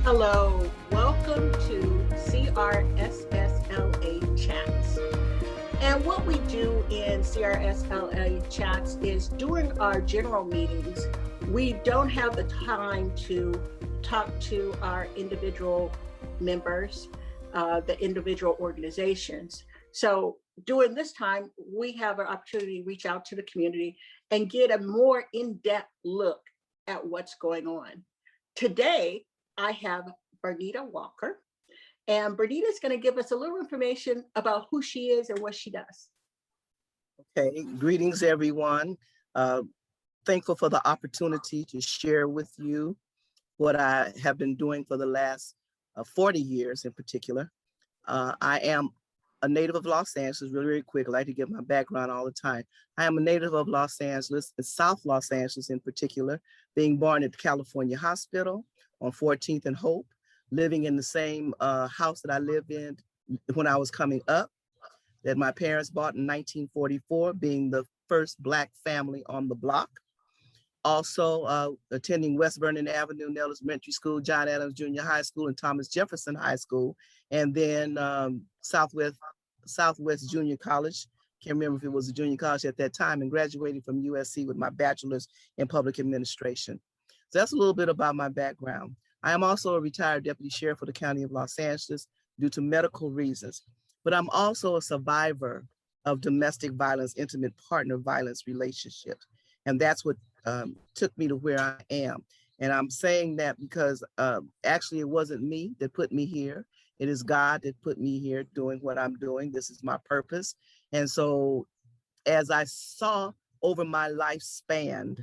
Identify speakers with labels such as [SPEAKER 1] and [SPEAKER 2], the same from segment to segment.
[SPEAKER 1] Hello, welcome to CRSSLA Chats. And what we do in CRSSLA Chats is during our general meetings, we don't have the time to talk to our individual members, the individual organizations. So during this time, we have an opportunity to reach out to the community and get a more in-depth look at what's going on. Today, I have Bernita Walker, and Bernita is going to give us a little information about who she is and what she does.
[SPEAKER 2] Okay, greetings everyone. Thankful for the opportunity to share with you what I have been doing for the last 40 years in particular. I am a native of Los Angeles. Really quick, I like to give my background all the time. I am a native of Los Angeles, South Los Angeles in particular, being born at the California Hospital on 14th and Hope, living in the same house that I lived in when I was coming up, that my parents bought in 1944, being the first Black family on the block. Also attending West Vernon Avenue, Nellis Elementary School, John Adams Junior High School, and Thomas Jefferson High School, and then Southwest Junior College. Can't remember if it was a junior college at that time, and graduating from USC with my bachelor's in public administration. So that's a little bit about my background. I am also a retired deputy sheriff for the County of Los Angeles due to medical reasons, but I'm also a survivor of domestic violence, intimate partner violence relationships. And that's what took me to where I am. And I'm saying that because actually it wasn't me that put me here. It is God that put me here doing what I'm doing. This is my purpose. And so as I saw over my lifespan,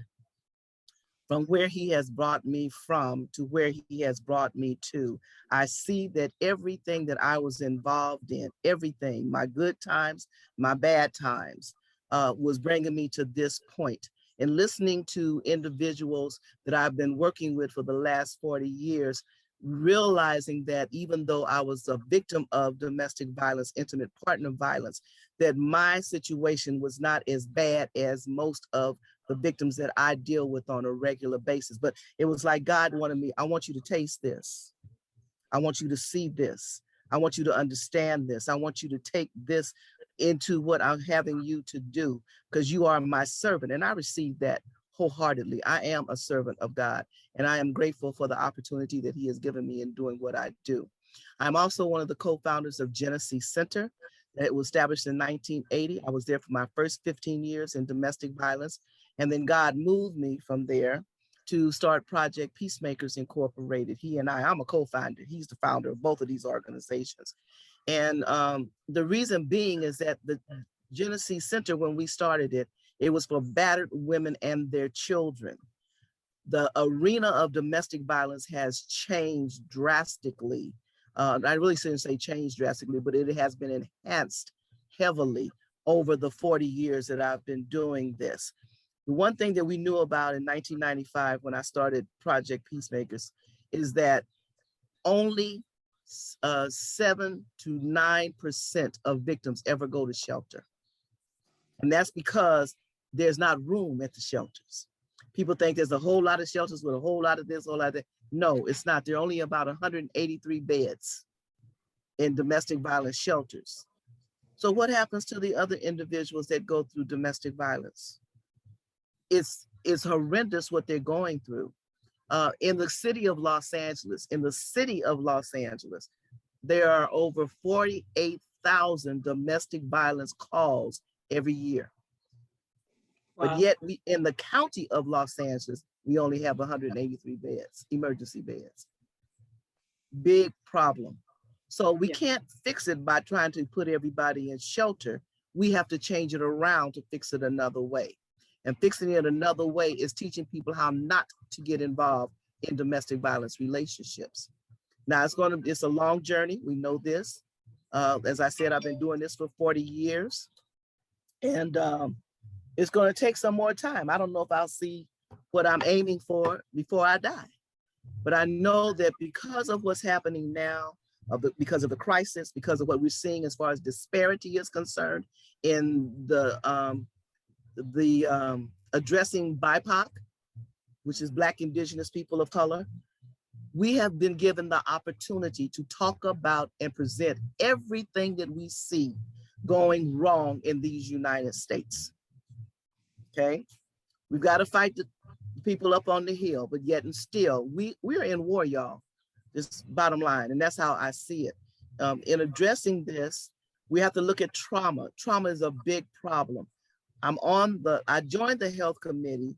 [SPEAKER 2] from where he has brought me from to where he has brought me to, I see that everything that I was involved in, everything, my good times, my bad times, was bringing me to this point. And listening to individuals that I've been working with for the last 40 years, realizing that even though I was a victim of domestic violence, intimate partner violence, that my situation was not as bad as most of the victims that I deal with on a regular basis. But it was like God wanted me, I want you to taste this. I want you to see this. I want you to understand this. I want you to take this into what I'm having you to do, because you are my servant. And I received that wholeheartedly. I am a servant of God, and I am grateful for the opportunity that he has given me in doing what I do. I'm also one of the co-founders of Genesee Center. That was established in 1980. I was there for my first 15 years in domestic violence. And then God moved me from there to start Project Peacemakers Incorporated. I'm a co-founder. He's the founder of both of these organizations. And the reason being is that the Genesee Center, when we started it, it was for battered women and their children. The arena of domestic violence has changed drastically. I really shouldn't say changed drastically, but it has been enhanced heavily over the 40 years that I've been doing this. The one thing that we knew about in 1995 when I started Project Peacemakers is that only 7 to 9% of victims ever go to shelter. And that's because there's not room at the shelters. People think there's a whole lot of shelters with a whole lot of this, a whole lot of that. No, it's not. There are only about 183 beds in domestic violence shelters. So what happens to the other individuals that go through domestic violence? It's horrendous what they're going through. In the city of Los Angeles, there are over 48,000 domestic violence calls every year. Wow. But yet in the county of Los Angeles, we only have 183 beds, emergency beds. Big problem. So we can't fix it by trying to put everybody in shelter. We have to change it around to fix it another way. And fixing it another way is teaching people how not to get involved in domestic violence relationships. Now it's a long journey. We know this. As I said, I've been doing this for 40 years, and it's going to take some more time. I don't know if I'll see what I'm aiming for before I die, but I know that because of what's happening now, because of the crisis, because of what we're seeing as far as disparity is concerned in the addressing BIPOC, which is Black, Indigenous people of color, We have been given the opportunity to talk about and present everything that we see going wrong in these United States. Okay, we've got to fight the people up on the hill, but yet and still, we're in war, y'all. This bottom line, and that's how I see it. In addressing this, we have to look at trauma. Trauma is a big problem. I joined the health committee,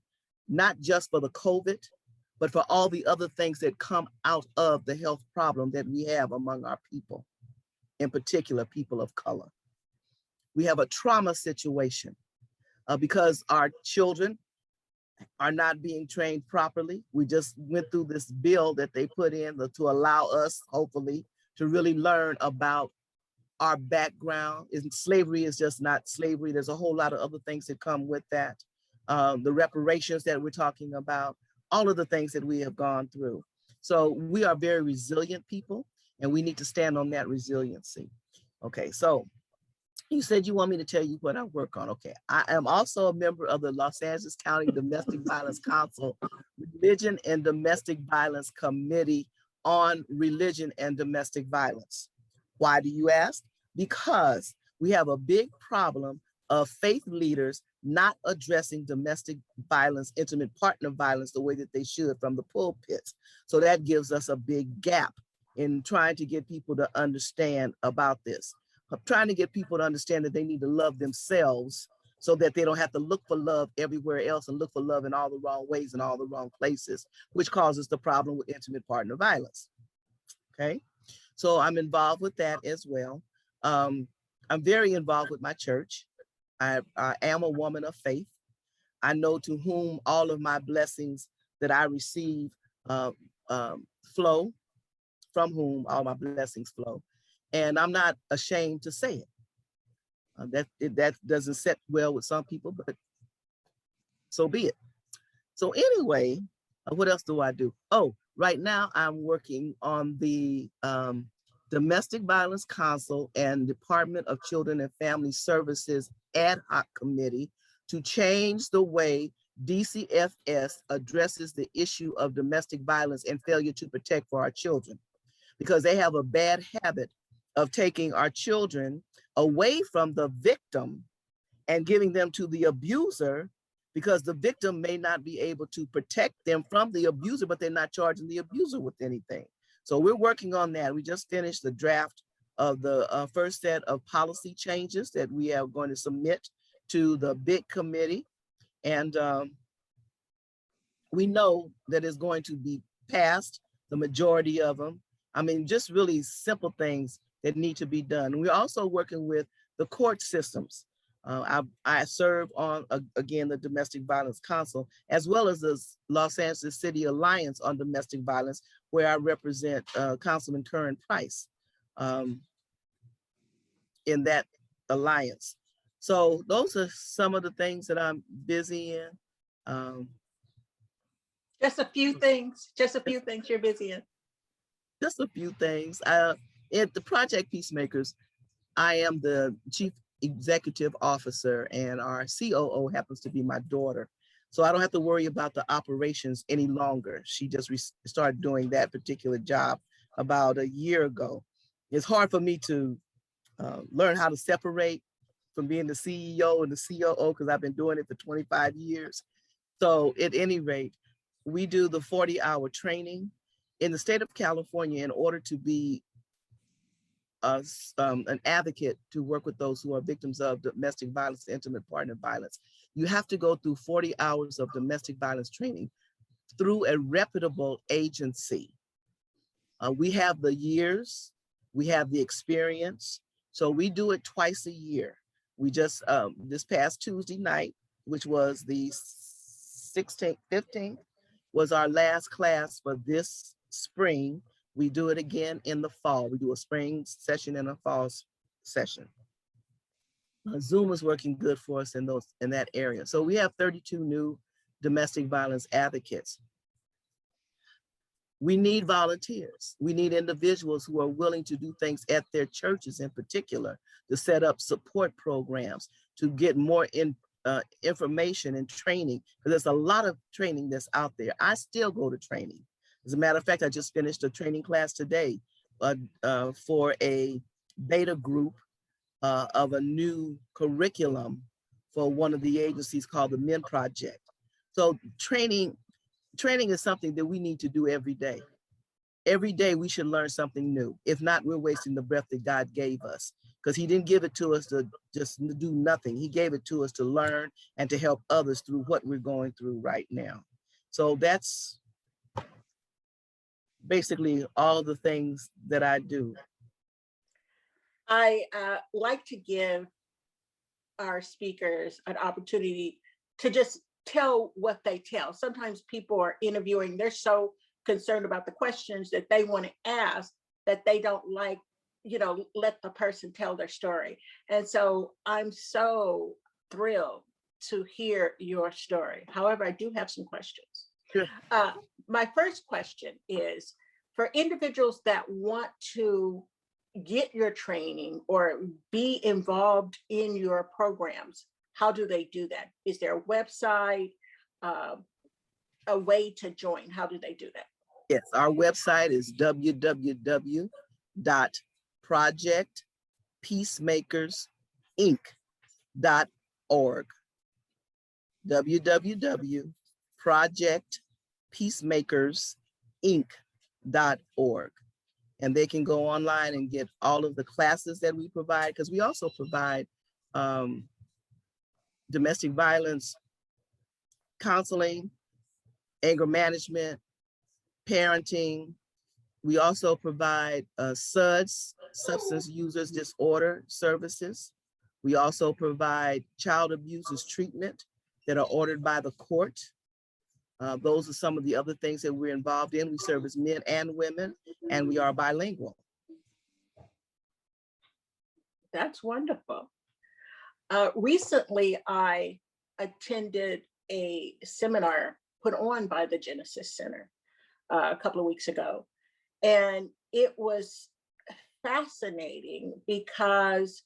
[SPEAKER 2] not just for the COVID, but for all the other things that come out of the health problem that we have among our people, in particular, people of color. We have a trauma situation because our children are not being trained properly. We just went through this bill that they put in to allow us, hopefully, to really learn about our background. Slavery is just not slavery. There's a whole lot of other things that come with that. The reparations that we're talking about, all of the things that we have gone through. So we are very resilient people, and we need to stand on that resiliency. Okay, so you said you want me to tell you what I work on. Okay, I am also a member of the Los Angeles County Domestic Violence Council Religion and Domestic Violence Committee on Religion and Domestic Violence. Why do you ask? Because we have a big problem of faith leaders not addressing domestic violence, intimate partner violence the way that they should from the pulpits. So that gives us a big gap in trying to get people to understand about this. I'm trying to get people to understand that they need to love themselves so that they don't have to look for love everywhere else and look for love in all the wrong ways and all the wrong places, which causes the problem with intimate partner violence. Okay, so I'm involved with that as well. I'm very involved with my church. I am a woman of faith. I know to whom all of my blessings that I receive flow, from whom all my blessings flow. And I'm not ashamed to say it. That doesn't sit well with some people, but so be it. So anyway, what else do I do? Oh, right now I'm working on the Domestic Violence Council and Department of Children and Family Services ad hoc committee to change the way DCFS addresses the issue of domestic violence and failure to protect for our children, because they have a bad habit of taking our children away from the victim and giving them to the abuser, because the victim may not be able to protect them from the abuser, but they're not charging the abuser with anything. So we're working on that. We just finished the draft of the first set of policy changes that we are going to submit to the big committee. And we know that it's going to be passed, the majority of them. I mean, just really simple things that need to be done. We're also working with the court systems. I serve on, again, the Domestic Violence Council, as well as the Los Angeles City Alliance on Domestic Violence, where I represent Councilman Curran Price in that alliance. So those are some of the things that I'm busy in.
[SPEAKER 1] Just a few things you're busy in.
[SPEAKER 2] Just a few things. At the Project Peacemakers, I am the chief executive officer, and our COO happens to be my daughter. So I don't have to worry about the operations any longer. She just started doing that particular job about a year ago. It's hard for me to learn how to separate from being the CEO and the COO, because I've been doing it for 25 years. So at any rate, we do the 40-hour training in the state of California. In order to be an advocate to work with those who are victims of domestic violence, intimate partner violence, you have to go through 40 hours of domestic violence training through a reputable agency. We have the years, we have the experience, so we do it twice a year. We just, this past Tuesday night, which was the 16th, 15th, was our last class for this spring. We do it again in the fall. We do a spring session and a fall session. Zoom is working good for us in that area. So we have 32 new domestic violence advocates. We need volunteers. We need individuals who are willing to do things at their churches in particular, to set up support programs, to get more information and training, because there's a lot of training that's out there. I still go to training. As a matter of fact, I just finished a training class today for a beta group of a new curriculum for one of the agencies called the Men Project. So training is something that we need to do every day. Every day we should learn something new. If not, we're wasting the breath that God gave us, because he didn't give it to us to just do nothing. He gave it to us to learn and to help others through what we're going through right now. So that's basically all the things that I do.
[SPEAKER 1] I like to give our speakers an opportunity to just tell what they tell. Sometimes people are interviewing, they're so concerned about the questions that they want to ask that they don't like, let the person tell their story. And so I'm so thrilled to hear your story. However, I do have some questions.
[SPEAKER 2] Sure.
[SPEAKER 1] My first question is, for individuals that want to get your training or be involved in your programs, how do they do that? Is there a website, a way to join? How do they do that?
[SPEAKER 2] Yes, our website is www.projectpeacemakersinc.org. www.projectpeacemakersinc.org. And they can go online and get all of the classes that we provide, because we also provide domestic violence counseling, anger management, parenting. We also provide SUDS, substance users disorder services. We also provide child abusers treatment that are ordered by the court. Those are some of the other things that we're involved in. We service men and women, and we are bilingual.
[SPEAKER 1] That's wonderful. Recently, I attended a seminar put on by the Genesis Center a couple of weeks ago. And it was fascinating because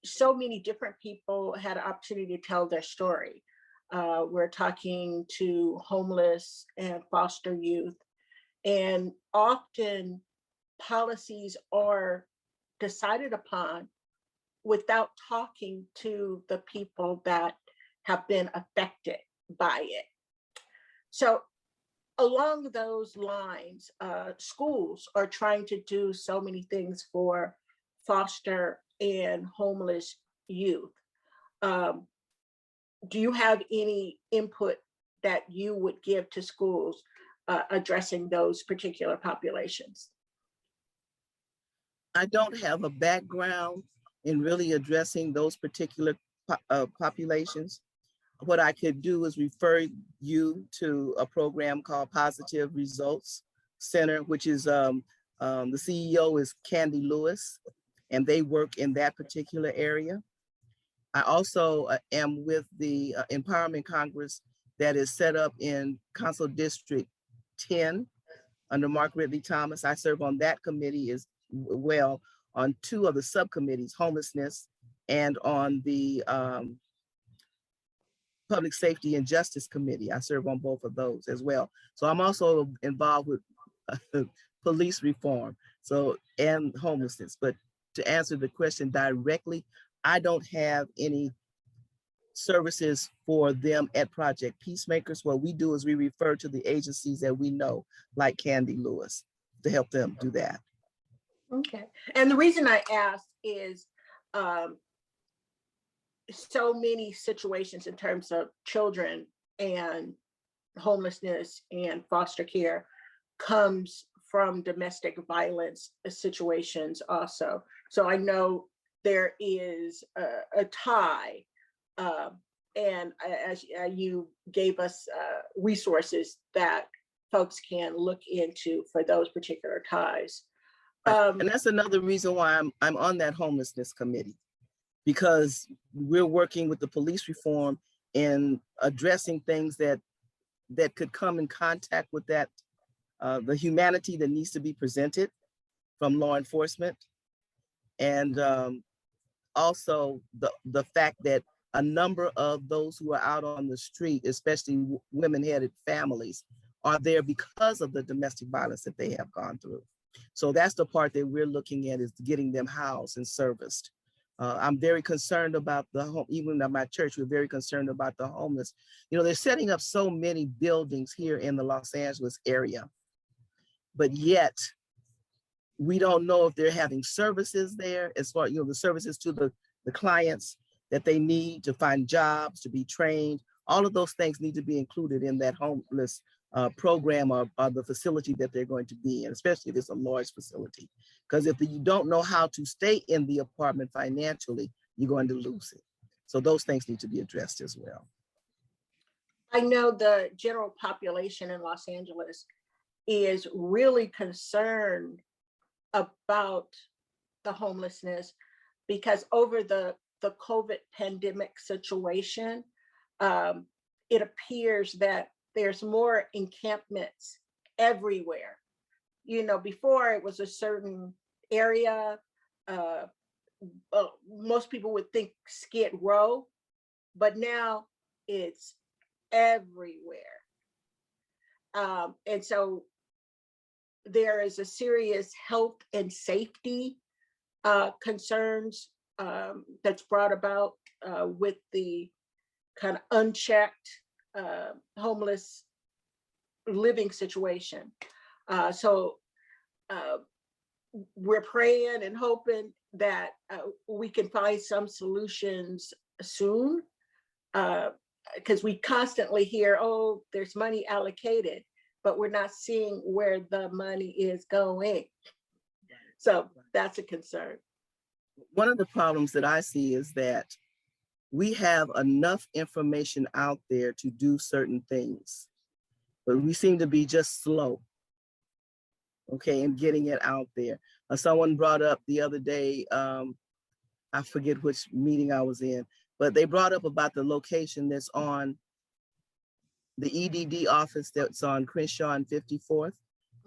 [SPEAKER 1] so many different people had an opportunity to tell their story. We're talking to homeless and foster youth, and often policies are decided upon without talking to the people that have been affected by it. So along those lines, schools are trying to do so many things for foster and homeless youth. Do you have any input that you would give to schools addressing those particular populations?
[SPEAKER 2] I don't have a background in really addressing those particular populations. What I could do is refer you to a program called Positive Results Center, which is the CEO is Candy Lewis, and they work in that particular area. I also am with the Empowerment Congress that is set up in Council District 10 under Mark Ridley Thomas. I serve on that committee as well, on two of the subcommittees, homelessness, and on the Public Safety and Justice Committee. I serve on both of those as well. So I'm also involved with police reform, and homelessness. But to answer the question directly, I don't have any services for them at Project Peacemakers. What we do is we refer to the agencies that we know, like Candy Lewis, to help them do that.
[SPEAKER 1] Okay. And the reason I ask is so many situations in terms of children and homelessness and foster care comes from domestic violence situations also. So I know there is a tie, and as you gave us resources that folks can look into for those particular ties.
[SPEAKER 2] And that's another reason why I'm on that homelessness committee, because we're working with the police reform in addressing things that could come in contact with that, the humanity that needs to be presented from law enforcement. And also the fact that a number of those who are out on the street, especially women-headed families, are there because of the domestic violence that they have gone through. So that's the part that we're looking at, is getting them housed and serviced. I'm very concerned about the home, even at my church, we're very concerned about the homeless. You know, they're setting up so many buildings here in the Los Angeles area, but yet we don't know if they're having services there, as far, you know, the services to the clients that they need to find jobs, to be trained. All of those things need to be included in that homeless program or the facility that they're going to be in, especially if it's a large facility. Because if you don't know how to stay in the apartment financially, you're going to lose it. So those things need to be addressed as well.
[SPEAKER 1] I know the general population in Los Angeles is really concerned about the homelessness, because over the COVID pandemic situation, it appears that there's more encampments everywhere. You know, before it was a certain area, most people would think Skid Row, but now it's everywhere. And so there is a serious health and safety concerns that's brought about with the kind of unchecked homeless living situation. So we're praying and hoping that we can find some solutions soon, because we constantly hear, oh, there's money allocated, but we're not seeing where the money is going. So that's a concern.
[SPEAKER 2] One of the problems that I see is that we have enough information out there to do certain things, but we seem to be just slow, okay, in getting it out there. Someone brought up the other day, I forget which meeting I was in, but they brought up about the location that's on the EDD office that's on Crenshaw and 54th.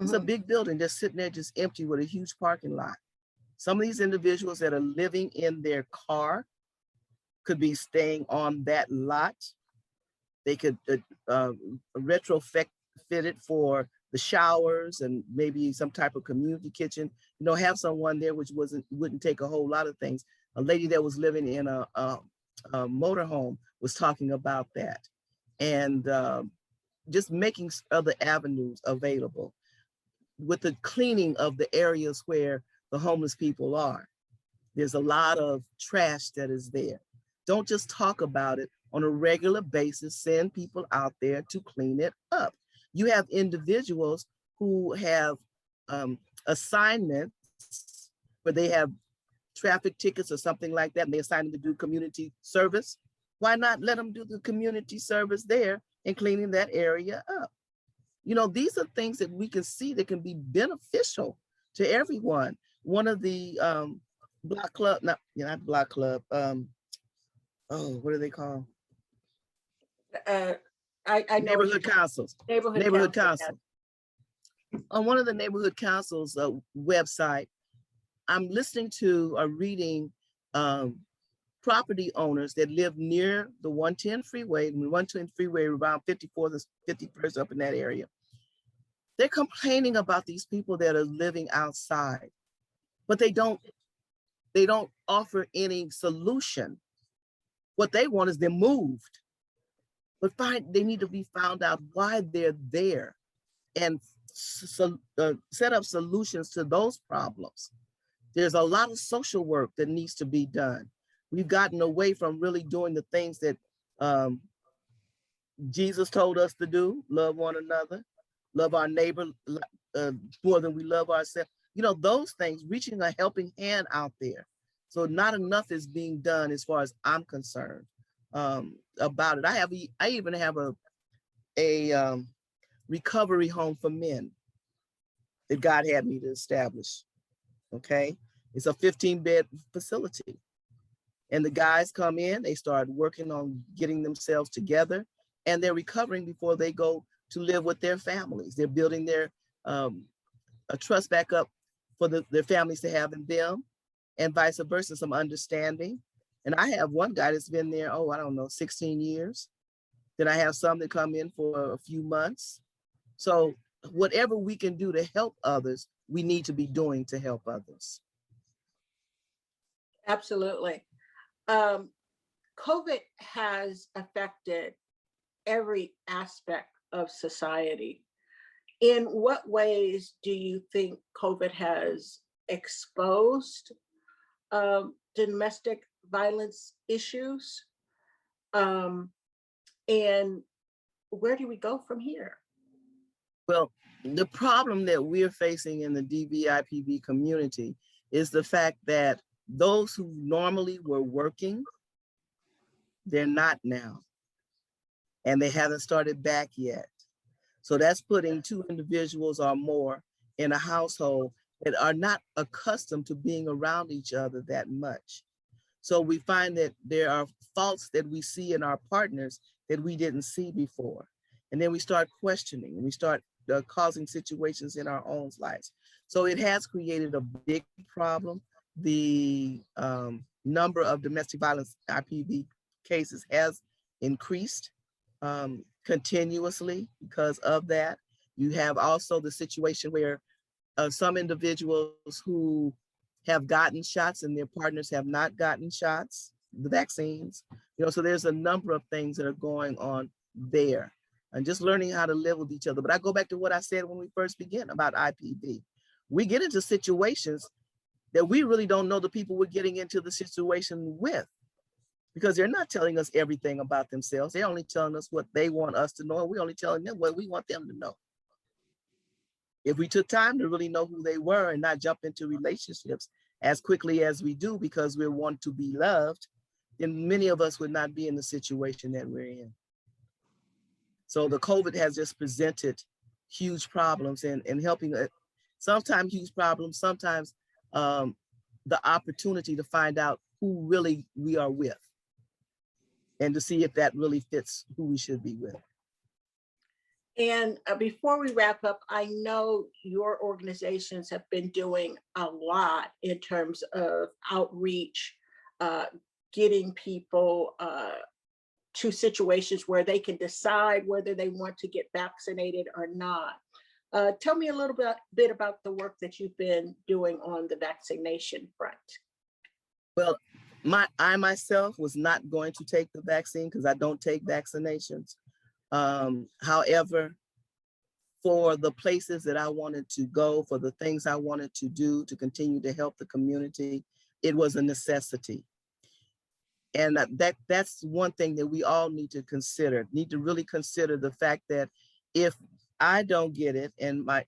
[SPEAKER 2] It's a big building just sitting there, just empty, with a huge parking lot. Some of these individuals that are living in their car could be staying on that lot. They could retrofit it for the showers and maybe some type of community kitchen. You know, have someone there, which wouldn't take a whole lot of things. A lady that was living in a motorhome was talking about that, and just making other avenues available with the cleaning of the areas where the homeless people are. There's a lot of trash that is there. Don't just talk about it. On a regular basis, send people out there to clean it up. You have individuals who have assignments where they have traffic tickets or something like that, and they assign them to do community service. Why not let them do the community service there and cleaning that area up? You know, these are things that we can see that can be beneficial to everyone. One of the block club, not block club, what do they call?
[SPEAKER 1] I know
[SPEAKER 2] neighborhood councils. Neighborhood council.
[SPEAKER 1] Yeah.
[SPEAKER 2] On one of the neighborhood councils website, I'm listening to or reading property owners that live near the 110 freeway, and the 110 freeway around 54th and 51st up in that area. They're complaining about these people that are living outside, but they don't offer any solution. What they want is them moved, but they need to be found out why they're there and set up solutions to those problems. There's a lot of social work that needs to be done. We've gotten away from really doing the things that Jesus told us to do: love one another, love our neighbor more than we love ourselves. You know, those things, reaching a helping hand out there. So not enough is being done as far as I'm concerned about it. I even have a recovery home for men that God had me to establish. Okay, it's a 15-bed facility, and the guys come in, they start working on getting themselves together, and they're recovering before they go to live with their families. They're building their a trust back up for their families to have in them, and vice versa, some understanding. And I have one guy that's been there, 16 years. Then I have some that come in for a few months. So whatever we can do to help others, we need to be doing to help others.
[SPEAKER 1] Absolutely. Um, COVID has affected every aspect of society. In what ways do you think COVID has exposed domestic violence issues? Um, and where do we go from here?
[SPEAKER 2] Well, the problem that we're facing in the DVIPV community is the fact that those who normally were working, they're not now, and they haven't started back yet. So that's putting two individuals or more in a household that are not accustomed to being around each other that much. So we find that there are faults that we see in our partners that we didn't see before. And then we start questioning and we start causing situations in our own lives. So it has created a big problem. The number of domestic violence IPV cases has increased continuously because of that. You have also the situation where some individuals who have gotten shots and their partners have not gotten shots, the vaccines. So there's a number of things that are going on there and just learning how to live with each other. But I go back to what I said when we first began about IPV. We get into situations that we really don't know the people we're getting into the situation with, because they're not telling us everything about themselves. They're only telling us what they want us to know, and we're only telling them what we want them to know. If we took time to really know who they were and not jump into relationships as quickly as we do because we want to be loved, then many of us would not be in the situation that we're in. So the COVID has just presented huge problems and helping, sometimes huge problems, sometimes the opportunity to find out who really we are with and to see if that really fits who we should be with.
[SPEAKER 1] And before we wrap up, I know your organizations have been doing a lot in terms of outreach, getting people to situations where they can decide whether they want to get vaccinated or not. Tell me a little bit about the work that you've been doing on the vaccination front.
[SPEAKER 2] Well, I myself was not going to take the vaccine because I don't take vaccinations. However, for the places that I wanted to go, for the things I wanted to do to continue to help the community, it was a necessity. And that's one thing that we all need to really consider the fact that if I don't get it, and my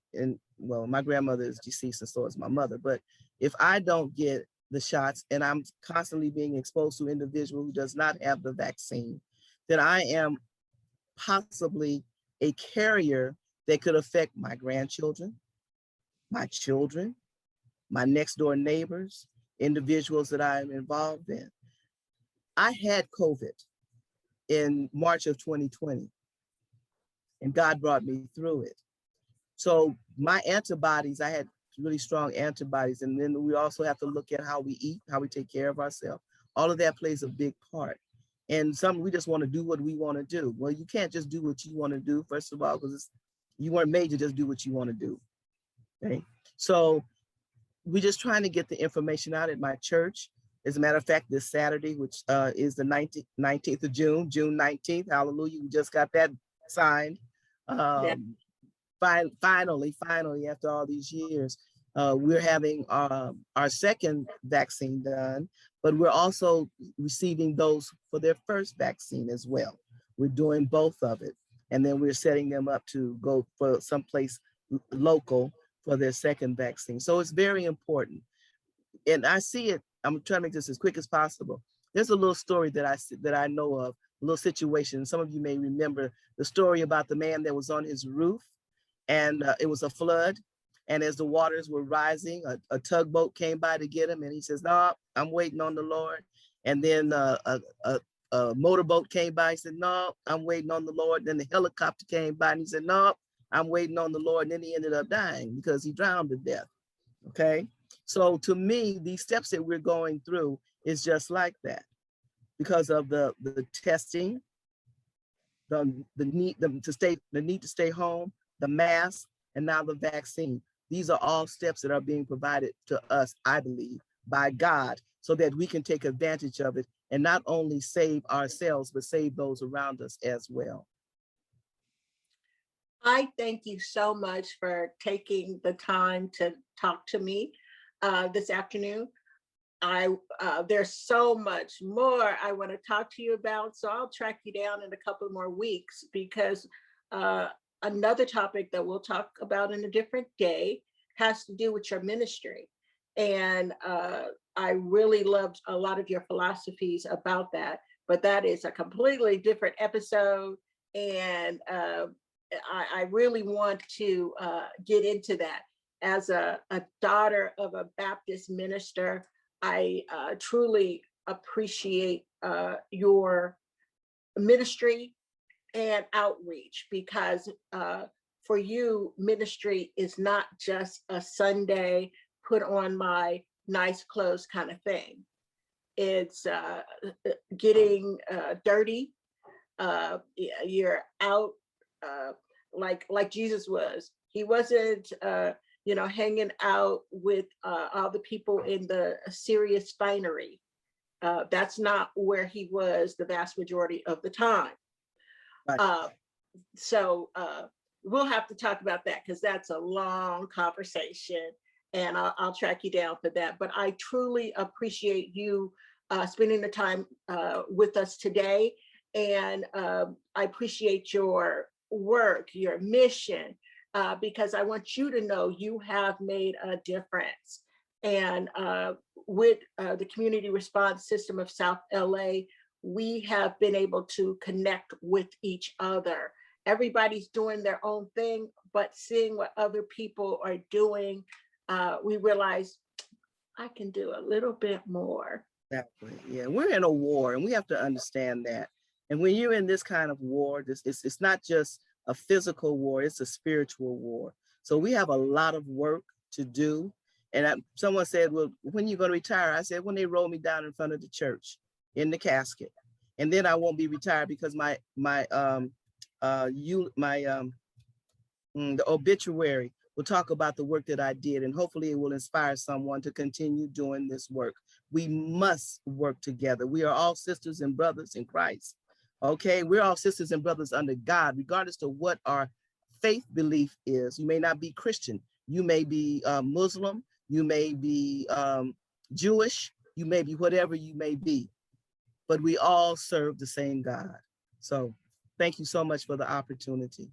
[SPEAKER 2] grandmother is deceased and so is my mother, but if I don't get the shots and I'm constantly being exposed to an individual who does not have the vaccine, then I am possibly a carrier that could affect my grandchildren, my children, my next door neighbors, individuals that I am involved in. I had COVID in March of 2020, and God brought me through it. So my antibodies, I had really strong antibodies. And then we also have to look at how we eat, how we take care of ourselves. All of that plays a big part. And we just want to do what we want to do. Well, you can't just do what you want to do, first of all, because you weren't made to just do what you want to do. Okay? So we're just trying to get the information out at my church. As a matter of fact, this Saturday, which is the 19th of June, June 19th, hallelujah, we just got that signed. Finally, after all these years, we're having our second vaccine done, but we're also receiving those for their first vaccine as well. We're doing both of it. And then we're setting them up to go for someplace local for their second vaccine. So it's very important. And I see it, I'm trying to make this as quick as possible. There's a little story that I know of, a little situation. Some of you may remember the story about the man that was on his roof, and it was a flood. And as the waters were rising, a tugboat came by to get him. And he says, no, I'm waiting on the Lord. And then a motorboat came by. He said, no, I'm waiting on the Lord. Then the helicopter came by and he said, no, I'm waiting on the Lord. And then he ended up dying because he drowned to death. Okay. So to me, these steps that we're going through is just like that because of the testing, the need to stay home, the mask, and now the vaccine. These are all steps that are being provided to us, I believe, by God, so that we can take advantage of it and not only save ourselves, but save those around us as well.
[SPEAKER 1] I thank you so much for taking the time to talk to me this afternoon. There's so much more I want to talk to you about, so I'll track you down in a couple more weeks, because another topic that we'll talk about in a different day has to do with your ministry. And I really loved a lot of your philosophies about that, but that is a completely different episode. And I really want to get into that. As a daughter of a Baptist minister, I truly appreciate your ministry and outreach, because for you, ministry is not just a Sunday put on my nice clothes kind of thing. It's getting dirty. You're out like Jesus was. He wasn't hanging out with all the people in the serious finery. That's not where he was the vast majority of the time.
[SPEAKER 2] Right.
[SPEAKER 1] So we'll have to talk about that, because that's a long conversation, and I'll track you down for that. But I truly appreciate you spending the time with us today. And I appreciate your work, your mission, because I want you to know you have made a difference. And with the community response system of South LA, we have been able to connect with each other. Everybody's doing their own thing, but seeing what other people are doing, we realize I can do a little bit more.
[SPEAKER 2] Exactly. Yeah, we're in a war, and we have to understand that. And when you're in this kind of war, it's not just a physical war, it's a spiritual war. So we have a lot of work to do. And someone said, well, when are you going to retire? I said, when they roll me down in front of the church in the casket. And then I won't be retired, because the obituary will talk about the work that I did, and hopefully it will inspire someone to continue doing this work. We must work together. We are all sisters and brothers in Christ. Okay, we're all sisters and brothers under God, regardless of what our faith belief is. You may not be Christian. You may be Muslim. You may be Jewish. You may be whatever you may be. But we all serve the same God. So thank you so much for the opportunity.